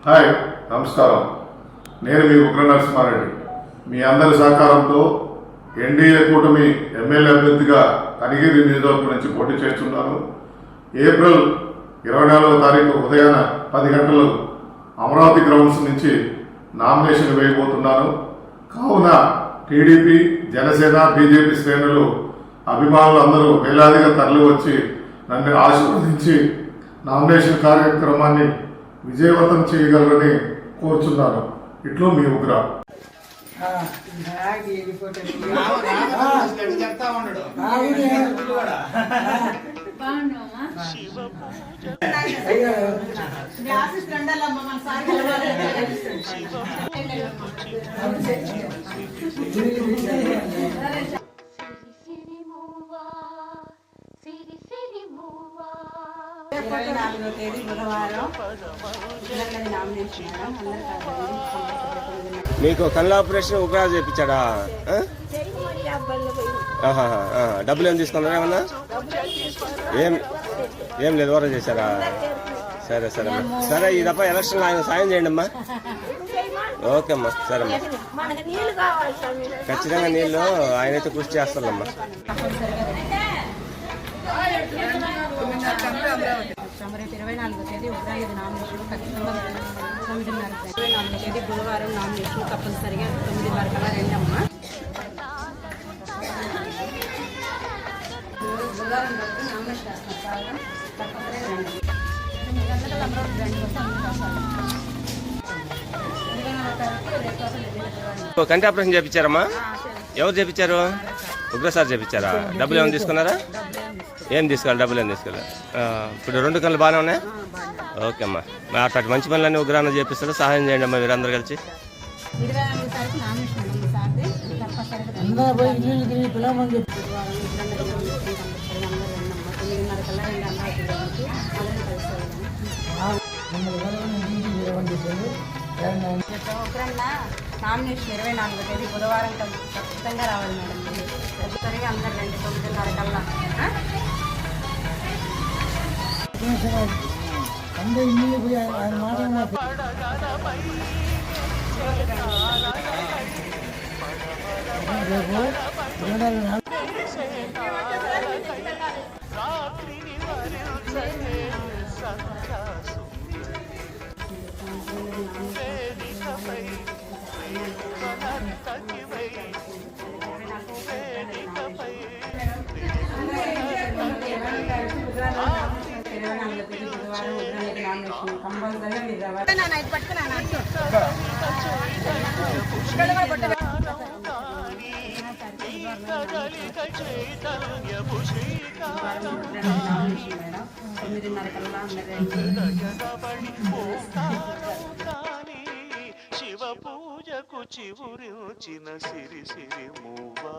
Hi, నమస్కారం. నేను మీ ఉగ్ర నరసింహారెడ్డి. మీ అందరి సహకారంతో ఎన్డీఏ కూటమి ఎమ్మెల్యే అభ్యర్థిగా కనిగిరి నియోజకవర్గం నుంచి పోటీ చేస్తున్నాను. ఏప్రిల్ 24వ తారీఖు ఉదయాన 10 గంటలకు అమరావతి గ్రౌండ్స్ నుంచి నామినేషన్ వేయబోతున్నాను. కావున టీడీపీ, జనసేన, బీజేపీ శ్రేణులు, అభిమానులు అందరూ వేలాదిగా తరలి వచ్చి నన్ను ఆశీర్వదించి నామినేషన్ కార్యక్రమాన్ని విజయవంతం చేయగలరని కోరుచున్నాను. ఇట్లు మీ ఉగ్ర. తేదీ బుధవారం మీకు కళ్ళ ఆపరేషన్ ఉగ్రాలు చేయించాడా? డబ్బులు ఏం తీసుకున్నారా? ఏమన్నా ఏం లేదు, ఓరా చేశారా? సరే సరే అమ్మా, సరే ఈ తప్ప ఎలక్షన్ ఆయన సాయం చేయండి అమ్మా. ఓకే అమ్మా, సరే అమ్మా. ఖచ్చితంగా నీళ్ళు ఆయనైతే కృషి చేస్తారమ్మా. రేపు 24వ తేదీ ఉగ్రవాది నామినేషన్ ఖచ్చితంగా 9:30. 24వ తేదీ బుధవారం నామినేషన్ తప్పనిసరిగా 9:30 కల్లా రండి అమ్మా. బుధవారం కాబట్టి నామినేషన్ వేస్తున్నారు, తప్పనిసరిగా రండి. 9 గంటలకు అమరావతి రండి కోసం కంటి ఆపరేషన్ చేయించారమ్మా? ఎవరు చేయించారు? ఉగ్రసారి చేయించారా? డబ్బులు ఏమైనా తీసుకున్నారా? ఏం తీసుకోవాలి? డబ్బులు ఏం తీసుకోవాలి? ఇప్పుడు 2 కళ్ళు బాగానే ఉన్నాయి. ఓకే అమ్మా, అట్లాంటి మంచి పనులన్నీ ఉగ్రాన్ని చేపిస్తాడు. సహాయం చేయండి అమ్మా, మీరందరూ కలిసి. 24వ తారీఖు నామినేషన్ ఉంది సార్, తప్పనిసరిగా 9:30 కల్లా రండి అమరావతి. నామినేషన్ 24వ తేదీ బుధవారం ఖచ్చితంగా రావాలి మేడం. ఖచ్చితంగా అందరు రండి 9:30 కల్లా. కంపల్సరిగా మీరు శివ పూజకు చివురిచిన సిరి సిరి మూవా.